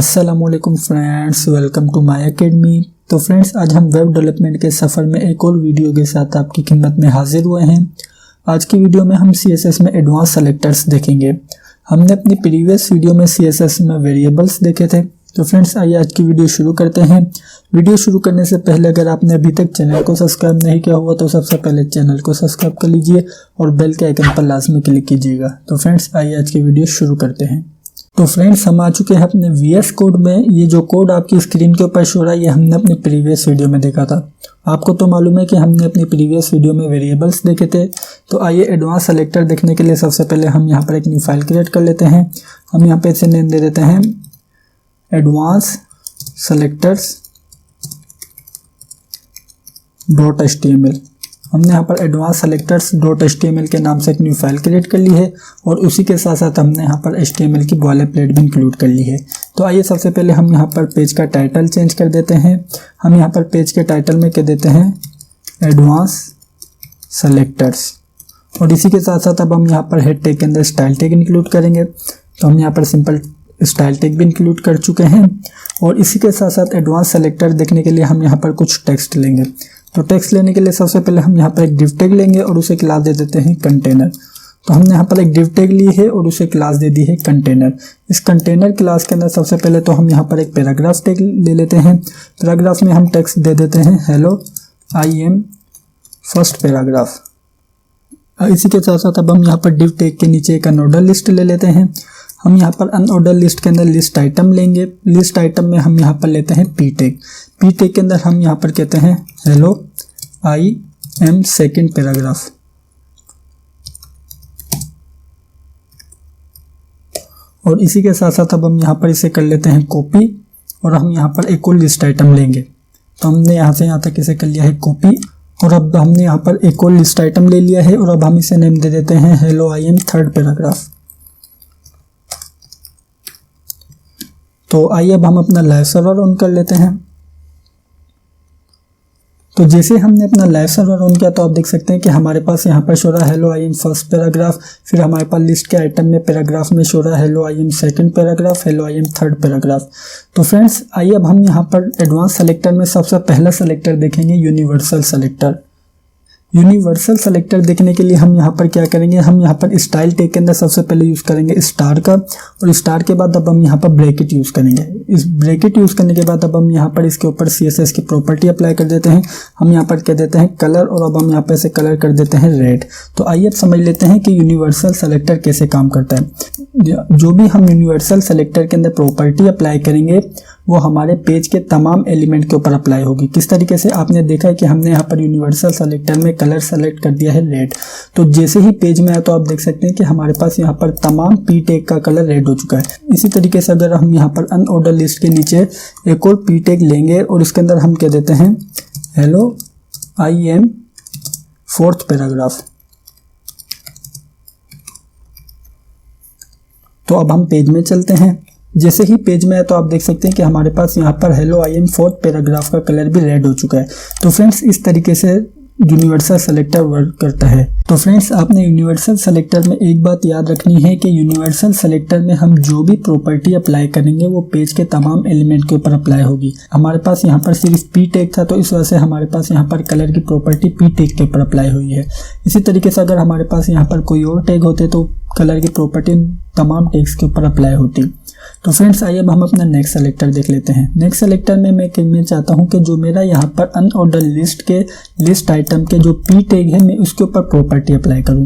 अस्सलामुअलैकुम friends, welcome to my academy. तो friends, आज हम वेब डेवलपमेंट के सफ़र में एक और वीडियो के साथ आपकी खिदमत में हाजिर हुए हैं। आज की वीडियो में हम CSS में एडवांस सेलेक्टर्स देखेंगे। हमने अपनी प्रीवियस वीडियो में CSS में वेरिएबल्स देखे थे। तो फ्रेंड्स, आइए आज की वीडियो शुरू करते हैं। वीडियो शुरू करने से पहले अगर आपने अभी तक चैनल को सब्सक्राइब नहीं किया हुआ तो सबसे पहले चैनल को सब्सक्राइब कर लीजिए और बेल के आइकन पर लाजमी क्लिक कीजिएगा। तो फ्रेंड्स, आइए आज की वीडियो शुरू करते हैं। तो फ्रेंड्स, हम आ चुके हैं अपने VS कोड में। ये जो कोड आपकी स्क्रीन के ऊपर शो रहा है, ये हमने अपनी प्रीवियस वीडियो में देखा था। आपको तो मालूम है कि हमने अपनी प्रीवियस वीडियो में वेरिएबल्स देखे थे। तो आइए एडवांस सेलेक्टर देखने के लिए सबसे पहले हम यहाँ पर एक न्यू फाइल क्रिएट कर लेते हैं। हम यहाँ पे इसे नेम दे देते हैं एडवांस सेलेक्टर्स .html। हमने यहाँ पर एडवांस सेलेक्टर्स .html के नाम से एक न्यू फाइल क्रिएट कर ली है और उसी के साथ साथ हमने यहाँ पर HTML की बॉयलरप्लेट भी इंक्लूड कर ली है। तो आइए सबसे पहले हम यहाँ पर पेज का टाइटल चेंज कर देते हैं। हम यहाँ पर पेज के टाइटल में कह देते हैं एडवांस सेलेक्टर्स और इसी के साथ साथ अब हम यहाँ पर हेड टैग के अंदर स्टाइल टैग इंक्लूड करेंगे। तो हम यहाँ पर सिंपल स्टाइल टैग भी इंक्लूड कर चुके हैं और इसी के साथ साथ एडवांस सेलेक्टर देखने के लिए हम यहाँ पर कुछ टेक्स्ट लेंगे। तो टेक्स्ट लेने के लिए सबसे पहले हम यहाँ पर एक डिव टैग लेंगे और उसे क्लास दे देते हैं कंटेनर। तो हमने यहाँ पर एक डिव टैग ली है और उसे क्लास दे दी है कंटेनर। इस कंटेनर क्लास के अंदर सबसे पहले तो हम यहाँ पर एक पैराग्राफ टैग ले लेते हैं। पैराग्राफ में हम टेक्स्ट दे देते हैं hello I am first paragraph. इसी के साथ साथ अब हम यहाँ पर डिव टैग के नीचे एक अनऑर्डर लिस्ट ले लेते हैं। हम यहाँ पर अनऑर्डर लिस्ट के अंदर लिस्ट आइटम लेंगे। लिस्ट आइटम में हम यहाँ पर लेते हैं पी टैग। पी टैग के अंदर हम यहाँ पर कहते हैं hello I am second paragraph. और इसी के साथ साथ अब हम यहाँ पर इसे कर लेते हैं कॉपी और हम यहाँ पर एक और लिस्ट आइटम लेंगे। तो हमने यहाँ से यहाँ तक इसे कर लिया है कॉपी और अब हमने यहाँ पर एक और लिस्ट आइटम ले लिया है और अब हम इसे नेम दे देते हैं hello I am third paragraph. तो आइए अब हम अपना लाइव सर्वर ऑन कर लेते हैं। तो जैसे हमने अपना लाइव सर्वर ऑन किया तो आप देख सकते हैं कि हमारे पास यहाँ पर शो रहा है hello I am first paragraph. फिर हमारे पास लिस्ट के आइटम में पैराग्राफ में शो रहा है hello I am second paragraph, hello I am third paragraph. तो फ्रेंड्स, आइए अब हम यहाँ पर एडवांस सेलेक्टर में सबसे पहला सेलेक्टर देखेंगे यूनिवर्सल सेलेक्टर। यूनिवर्सल सेलेक्टर देखने के लिए हम यहाँ पर क्या करेंगे, हम यहाँ पर स्टाइल टैग के अंदर सबसे पहले यूज़ करेंगे स्टार का और स्टार के बाद अब हम यहाँ पर ब्रैकेट यूज़ करेंगे। इस ब्रैकेट यूज़ करने के बाद अब हम यहाँ पर इसके ऊपर CSS की प्रॉपर्टी अप्लाई कर देते हैं। हम यहाँ पर कह देते हैं कलर और अब हम यहाँ पर से कलर कर देते हैं रेड। तो आइए अब समझ लेते हैं कि यूनिवर्सल सेलेक्टर कैसे काम करता है। जो भी हम यूनिवर्सल सेलेक्टर के अंदर प्रॉपर्टी अप्लाई करेंगे वो हमारे पेज के तमाम एलिमेंट के ऊपर अप्लाई होगी। किस तरीके से, आपने देखा है कि हमने यहाँ पर यूनिवर्सल सेलेक्टर में कलर सेलेक्ट कर दिया है रेड। तो जैसे ही पेज में आया तो आप देख सकते हैं कि हमारे पास यहाँ पर तमाम पी टैग का कलर रेड हो चुका है। इसी तरीके से अगर हम यहाँ पर अनऑर्डर लिस्ट के नीचे एक और पी टैग लेंगे और इसके अंदर हम कह देते हैं hello I am fourth paragraph. तो अब हम पेज में चलते हैं। जैसे ही पेज में है तो आप देख सकते हैं कि हमारे पास यहाँ पर hello I am fourth paragraph का कलर भी रेड हो चुका है। तो फ्रेंड्स, इस तरीके से यूनिवर्सल सेलेक्टर वर्क करता है। तो फ्रेंड्स, आपने यूनिवर्सल सेलेक्टर में एक बात याद रखनी है कि यूनिवर्सल सेलेक्टर में हम जो भी प्रॉपर्टी अप्लाई करेंगे वो पेज के तमाम एलिमेंट के ऊपर अप्लाई होगी। हमारे पास यहाँ पर सिर्फ पी टैग था तो इस वजह से हमारे पास यहाँ पर कलर की प्रॉपर्टी पी टैग के ऊपर अप्लाई हुई है। इसी तरीके से अगर हमारे पास यहाँ पर कोई और टैग होते तो कलर की प्रॉपर्टी तमाम टैग्स के ऊपर अप्लाई होती। तो फ्रेंड्स, आइए अब हम अपना नेक्स्ट सेलेक्टर देख लेते हैं। नेक्स्ट सेलेक्टर में मैं चाहता हूं कि जो मेरा यहाँ पर अनऑर्डर लिस्ट के लिस्ट आइटम के जो पी टैग है मैं उसके ऊपर प्रॉपर्टी अप्लाई करूं।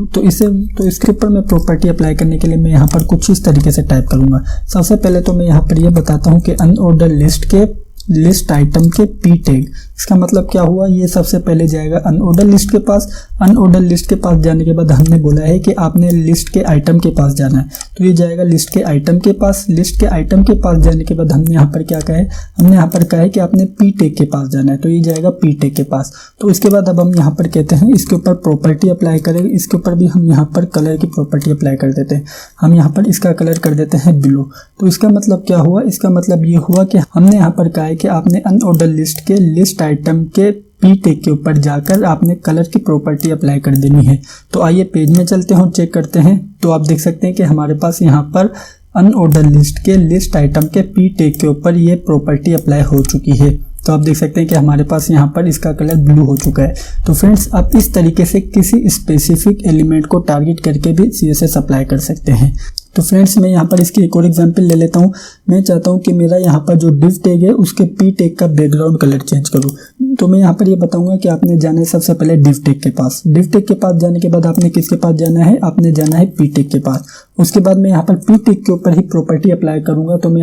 तो इसके ऊपर मैं प्रॉपर्टी अप्लाई करने के लिए मैं यहाँ पर कुछ इस तरीके से टाइप करूंगा। सबसे पहले तो मैं यहाँ पर ये बताता हूँ कि अनऑर्डर लिस्ट के लिस्ट आइटम के पी टैग, इसका मतलब क्या हुआ, ये सबसे पहले जाएगा अनऑर्डर लिस्ट के पास। अनऑर्डर लिस्ट के पास जाने के बाद हमने बोला है कि आपने लिस्ट के आइटम के पास जाना है, तो ये जाएगा लिस्ट के आइटम के पास। लिस्ट के आइटम के पास जाने के बाद हमने यहाँ पर क्या कहा है, हमने यहाँ पर कहा है कि आपने पी टैग के पास जाना है, तो ये जाएगा पी टैग के पास। तो इसके बाद अब हम यहाँ पर कहते हैं इसके ऊपर प्रॉपर्टी अप्लाई करेंगे। इसके ऊपर भी हम यहाँ पर कलर की प्रॉपर्टी अप्लाई कर देते हैं। हम यहाँ पर इसका कलर कर देते हैं ब्लू। तो इसका मतलब क्या हुआ, इसका मतलब ये हुआ कि हमने यहाँ पर कहा है कि आपने अनऑर्डर लिस्ट के लिस्ट आइटम के पी टैग के ऊपर जाकर आपने कलर की प्रॉपर्टी अप्लाई कर देनी है। तो आइए पेज में चलते हैं और चेक करते हैं। तो आप देख सकते हैं कि हमारे पास यहाँ पर अनऑर्डर लिस्ट के लिस्ट आइटम के पी टैग के ऊपर ये प्रॉपर्टी अप्लाई हो चुकी है। तो आप देख सकते हैं कि हमारे पास यहाँ पर इसका कलर ब्लू हो चुका है। तो फ्रेंड्स आप इस तरीके से किसी स्पेसिफिक एलिमेंट को टारगेट करके भी CSS अप्लाई कर सकते हैं। तो फ्रेंड्स मैं यहाँ पर इसकी एक और एग्जांपल ले लेता हूँ। मैं चाहता हूँ कि मेरा यहाँ पर जो div टैग है उसके p टैग का बैकग्राउंड कलर चेंज करूँ। तो मैं यहाँ पर ये बताऊंगा कि आपने जाना है सबसे पहले div टैग के पास। div टैग के पास जाने के बाद आपने किसके पास जाना है, आपने जाना है p टैग के पास। उसके बाद मैं यहाँ पर p टैग के ऊपर ही प्रॉपर्टी अप्लाई करूंगा। तो मैं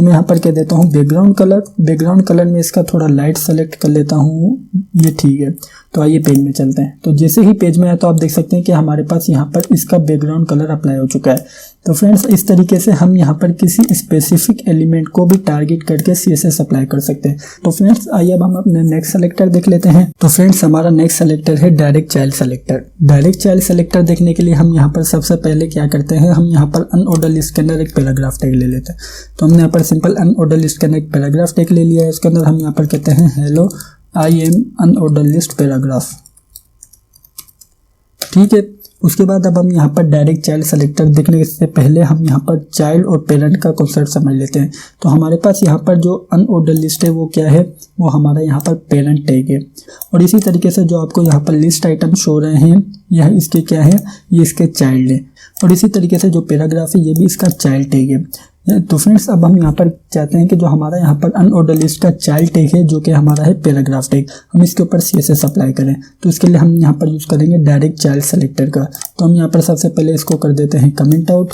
यहाँ पर कह देता हूँ बैकग्राउंड कलर। बैकग्राउंड कलर में इसका थोड़ा लाइट सेलेक्ट कर लेता हूँ, ये ठीक है। तो आइए पेज में चलते हैं। तो जैसे ही पेज में आए तो आप देख सकते हैं कि हमारे पास यहाँ पर इसका बैकग्राउंड कलर अप्लाई हो चुका है। तो फ्रेंड्स इस तरीके से हम यहाँ पर किसी स्पेसिफिक एलिमेंट को भी टारगेट करके CSS अप्लाई कर सकते हैं। तो फ्रेंड्स आइए अब हम अपने नेक्स्ट सेलेक्टर देख लेते हैं। तो फ्रेंड्स हमारा नेक्स्ट सेलेक्टर है direct child selector. Direct child selector देखने के लिए हम यहाँ पर सबसे पहले क्या करते हैं, हम यहाँ पर अनऑर्डर लिस्ट के अंदर एक पैराग्राफ टैग ले लेते हैं। तो हमने यहाँ पर सिंपल अनऑर्डर लिस्ट के अंदर एक पैराग्राफ टैग ले लिया है। उसके अंदर हम यहाँ पर कहते हैं hello I am unordered list paragraph, ठीक है। उसके बाद अब हम यहाँ पर डायरेक्ट चाइल्ड सेलेक्टर देखने से पहले हम यहाँ पर चाइल्ड और पेरेंट का कॉन्सेप्ट समझ लेते हैं। तो हमारे पास यहाँ पर जो अनऑर्डर लिस्ट है वो क्या है, वो हमारा यहाँ पर पेरेंट टैग है। और इसी तरीके से जो आपको यहाँ पर लिस्ट आइटम शो रहे हैं यह इसके क्या है, ये इसके चाइल्ड है। और इसी तरीके से जो पैराग्राफ है ये भी इसका चाइल्ड टैग है। तो फ्रेंड्स अब हम यहाँ पर चाहते हैं कि जो हमारा यहाँ पर अनऑर्डर लिस्ट का चाइल्ड टैग है जो कि हमारा है पैराग्राफ टैग, हम इसके ऊपर CSS अप्लाई करें। तो इसके लिए हम यहाँ पर यूज़ करेंगे डायरेक्ट चाइल्ड सेलेक्टर का। तो हम यहाँ पर सबसे पहले इसको कर देते हैं कमेंट आउट।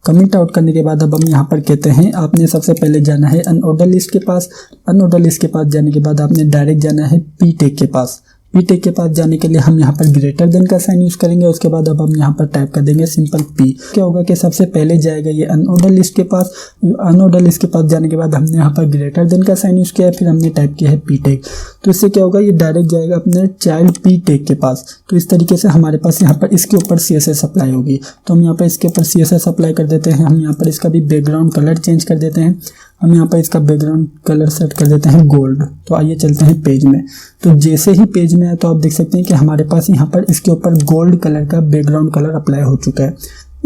कमेंट आउट करने के बाद अब हम यहाँ पर कहते हैं आपने सबसे पहले जाना है अनऑर्डर लिस्ट के पास। अनऑर्डर लिस्ट के पास जाने के बाद आपने डायरेक्ट जाना है p टैग के पास। p टैग के पास जाने के लिए हम यहाँ पर ग्रेटर देन का साइन यूज़ करेंगे। उसके बाद अब हम यहाँ पर टाइप कर देंगे सिंपल p। क्या होगा कि सबसे पहले जाएगा ये अनऑर्डर लिस्ट के पास। अनऑर्डर लिस्ट के पास जाने के बाद हमने यहाँ पर ग्रेटर देन का साइन यूज़ किया है, फिर हमने टाइप किया है p टैग। तो इससे क्या होगा, ये डायरेक्ट जाएगा अपने चाइल्ड p टैग के पास। तो इस तरीके से हमारे पास यहाँ पर इसके ऊपर CSS अप्लाई होगी। तो हम यहाँ पर इसके ऊपर CSS अप्लाई कर देते हैं। हम यहाँ पर इसका भी बैकग्राउंड कलर चेंज कर देते हैं। हम यहाँ पर इसका बैकग्राउंड कलर सेट कर देते हैं गोल्ड। तो आइए चलते हैं पेज में। तो जैसे ही पेज में आए तो आप देख सकते हैं कि हमारे पास यहाँ पर इसके ऊपर गोल्ड कलर का बैकग्राउंड कलर अप्लाई हो चुका है।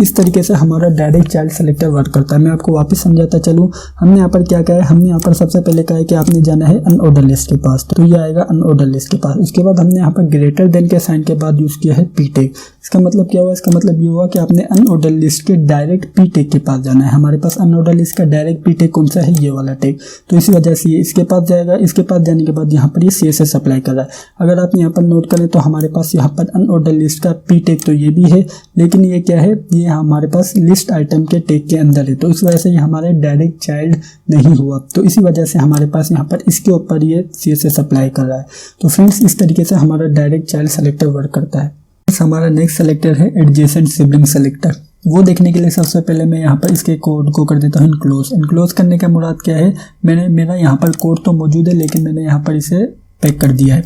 इस तरीके से हमारा डायरेक्ट चाइल्ड सेलेक्टर वर्क करता है। मैं आपको वापस समझाता चलूँ। हमने यहाँ पर क्या कहा है, हमने यहाँ पर सबसे पहले कहा है कि आपने जाना है अनऑर्डर लिस्ट के पास। तो ये आएगा अनऑर्डर लिस्ट के पास। उसके बाद हमने यहाँ पर ग्रेटर देन के साइन के बाद यूज़ किया है p टैग। इसका मतलब क्या हुआ, इसका मतलब ये हुआ कि आपने अनऑर्डर लिस्ट के डायरेक्ट p टैग के पास जाना है। हमारे पास अनऑर्डर लिस्ट का डायरेक्ट p टैग कौन सा है, ये वाला टैग। तो इसी वजह से ये इसके पास जाएगा। इसके पास जाने के बाद यहाँ पर ये CSS अप्लाई कर रहा है। अगर आप यहाँ पर नोट करें तो हमारे पास यहाँ पर अनऑर्डर लिस्ट का p टैग तो ये भी है, लेकिन ये क्या है, ये हमारे पास लिस्ट आइटम के टैग के अंदर है। तो इस वजह से ये हमारे डायरेक्ट चाइल्ड नहीं हुआ। तो इसी वजह से हमारे पास यहाँ पर इसके ऊपर ये CSS अप्लाई कर रहा है। तो फ्रेंड्स इस तरीके से हमारा डायरेक्ट चाइल्ड सेलेक्टर वर्क करता है। हमारा नेक्स्ट सेलेक्टर है एडजेसेंट सिबलिंग सेलेक्टर। वो देखने के लिए सबसे पहले मैं यहाँ पर इसके कोड को कर देता हूँ इनक्लोज। इनक्लोज करने का मुराद क्या है, मेरा यहाँ पर कोड तो मौजूद है लेकिन मैंने यहाँ पर इसे पैक कर दिया है।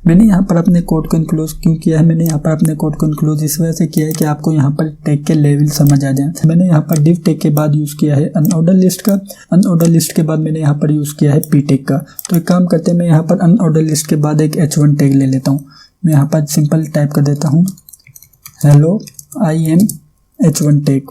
मैंने यहाँ पर अपने कोड को इनक्लोज क्यों किया है, मैंने यहाँ पर अपने कोड को इनक्लोज इस वजह से किया है कि आपको यहाँ पर टैग के लेवल समझ आ जाए। मैंने यहाँ पर div टैग के बाद यूज़ किया है अनऑर्डर लिस्ट का। अनऑर्डर लिस्ट के बाद मैंने यहाँ पर यूज़ किया है p टैग का। तो एक काम करते हैं, मैं यहाँ पर अनऑर्डर लिस्ट के बाद एक h1 टैग ले लेता हूँ। मैं यहाँ पर सिंपल टाइप कर देता हूँ hello I am h1 tag,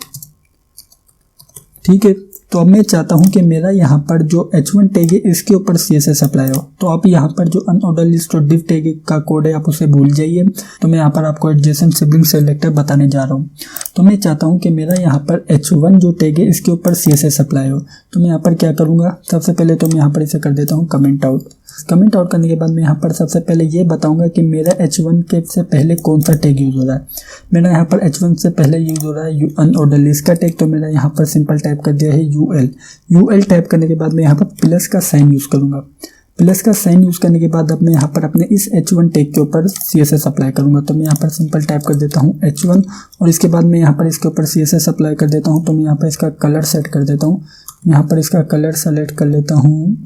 ठीक है। तो अब मैं चाहता हूं कि मेरा यहाँ पर जो h1 टैग है इसके ऊपर CSS अप्लाई हो। तो आप यहाँ पर जो अनऑर्डर लिस्ट और div टैग का कोड है आप उसे भूल जाइए। तो मैं यहाँ पर आपको एडजेसेंट सिबलिंग सेलेक्टर बताने जा रहा हूँ। तो मैं चाहता हूँ कि मेरा यहाँ पर h1 जो टैग है इसके ऊपर CSS अप्लाई हो। तो मैं यहाँ पर क्या करूँगा, सबसे पहले तो मैं यहाँ पर इसे कर देता हूँ कमेंट आउट। कमेंट आउट करने के बाद मैं यहाँ पर सबसे पहले ये बताऊंगा कि मेरा h1 के से पहले कौन सा टैग यूज़ हो रहा है। मेरा यहाँ पर h1 से पहले यूज़ हो रहा है अनऑर्डर लिस्ट का टैग। तो मैंने यहाँ पर सिंपल टाइप कर दिया है यूएल टाइप करने के बाद मैं यहाँ पर प्लस का साइन यूज़ करूँगा। प्लस का साइन यूज़ करने के बाद अब मैं यहाँ पर अपने इस h1 टैग के ऊपर CSS अप्लाई करूँगा। तो मैं यहाँ पर सिंपल टाइप कर देता हूँ h1 और इसके बाद मैं यहाँ पर इसके ऊपर CSS अप्लाई कर देता हूँ। तो मैं यहाँ पर इसका कलर सेट कर देता हूँ। यहाँ पर इसका कलर सेलेक्ट कर लेता हूँ,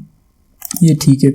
ये ठीक है।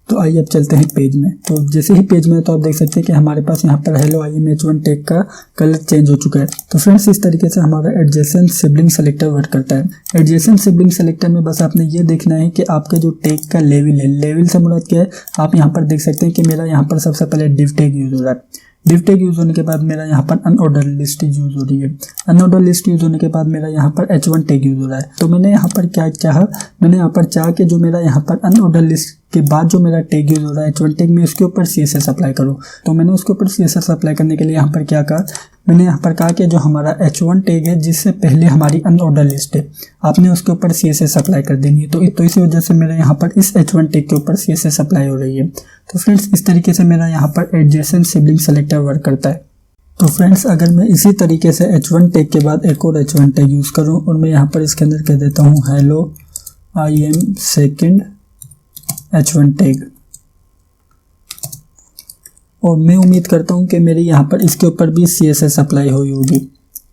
तो आइए अब चलते हैं पेज में। तो जैसे ही पेज में तो आप देख सकते हैं कि हमारे पास यहाँ पर hello I am h1 tag का कलर चेंज हो चुका है। तो फ्रेंड्स इस तरीके से हमारा एडजेसेंट सिबलिंग सेलेक्टर वर्क करता है। एडजेसेंट सिबलिंग सेलेक्टर में बस आपने ये देखना है कि आपके जो टैग का लेवल है, लेवल से मुराद क्या है, आप यहाँ पर देख सकते हैं कि मेरा यहाँ पर सबसे पहले div टैग यूज़ हो रहा है। div टैग यूज होने के बाद मेरा यहाँ पर अनऑर्डर लिस्ट यूज हो रही है। अनऑर्डर लिस्ट यूज होने के बाद मेरा यहाँ पर h1 टैग यूज हो रहा है। तो मैंने यहाँ पर क्या चाहा, मैंने यहाँ पर चाहा कि जो मेरा यहाँ पर अनऑर्डर लिस्ट के बाद जो मेरा टैग यूज हो रहा है h1 टैग में, उसके ऊपर CSS अप्लाई करूँ। तो मैंने उसके ऊपर CSS अप्लाई करने के लिए यहाँ पर क्या कहा, मैंने यहाँ पर कहा कि जो हमारा h1 टैग है जिससे पहले हमारी अनऑर्डर लिस्ट है, आपने उसके ऊपर CSS अप्लाई कर देनी है। तो इसी वजह से मेरा यहाँ पर इस h1 टैग के ऊपर CSS अप्लाई हो रही है। तो फ्रेंड्स इस तरीके से मेरा यहाँ पर एडजेसेंट सिबलिंग सेलेक्टर वर्क करता है। तो फ्रेंड्स अगर मैं इसी तरीके से h1 टैग के बाद एक और h1 टैग यूज़ करूँ और मैं यहाँ पर इसके अंदर कह देता हूँ hello I am second h1 tag, और मैं उम्मीद करता हूँ कि मेरी यहाँ पर इसके ऊपर भी CSS अप्लाई हुई होगी।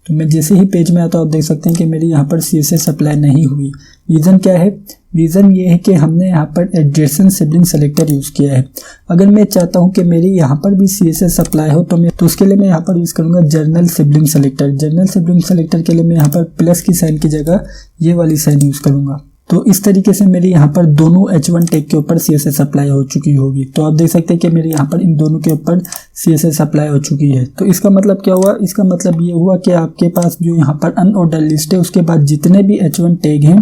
तो मैं जैसे ही पेज में आता हूँ आप देख सकते हैं कि मेरी यहाँ पर CSS अप्लाई नहीं हुई। रीज़न क्या है? रीज़न ये है कि हमने यहाँ पर एडजेसेंट सिबलिंग सेलेक्टर यूज़ किया है। अगर मैं चाहता हूँ कि मेरी यहाँ पर भी CSS अप्लाई हो तो उसके लिए मैं यहाँ पर यूज़ करूँगा journal sibling selector. Journal sibling selector के लिए मैं यहाँ पर प्लस की साइन की जगह ये वाली साइन यूज़ करूँगा। तो इस तरीके से मेरे यहाँ पर दोनों h1 टैग के ऊपर CSS अप्लाई हो चुकी होगी। तो आप देख सकते हैं कि मेरे यहाँ पर इन दोनों के ऊपर CSS अप्लाई हो चुकी है। तो इसका मतलब क्या हुआ? इसका मतलब ये हुआ कि आपके पास जो यहाँ पर अनऑर्डर लिस्ट है उसके बाद जितने भी h1 टैग हैं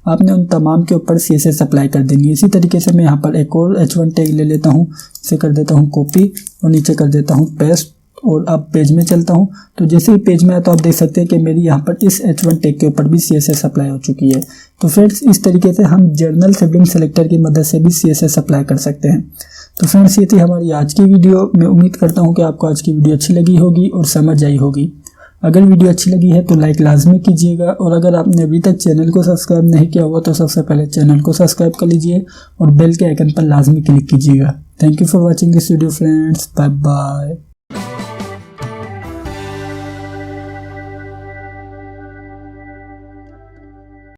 आपने उन तमाम के ऊपर CSS अप्लाई कर देंगे। इसी तरीके से मैं यहाँ पर एक और h1 टैग ले लेता हूँ, इसे कर देता हूँ कॉपी और नीचे कर देता हूँ पेस्ट, और अब पेज में चलता हूँ। तो जैसे ही पेज में आया तो आप देख सकते हैं कि मेरी यहाँ पर इस h1 टैग के ऊपर भी CSS अप्लाई हो चुकी है। तो फ्रेंड्स इस तरीके से हम जर्नल सिबलिंग सेलेक्टर की मदद से भी CSS अप्लाई कर सकते हैं। तो फ्रेंड्स ये थी हमारी आज की वीडियो। मैं उम्मीद करता हूँ कि आपको आज की वीडियो अच्छी लगी होगी और समझ आई होगी। अगर वीडियो अच्छी लगी है तो लाइक लाजमी कीजिएगा, और अगर आपने अभी तक चैनल को सब्सक्राइब नहीं किया हुआ तो सबसे पहले चैनल को सब्सक्राइब कर लीजिए और बेल के आइकन पर लाजमी क्लिक कीजिएगा। Thank you for watching this video friends, bye bye.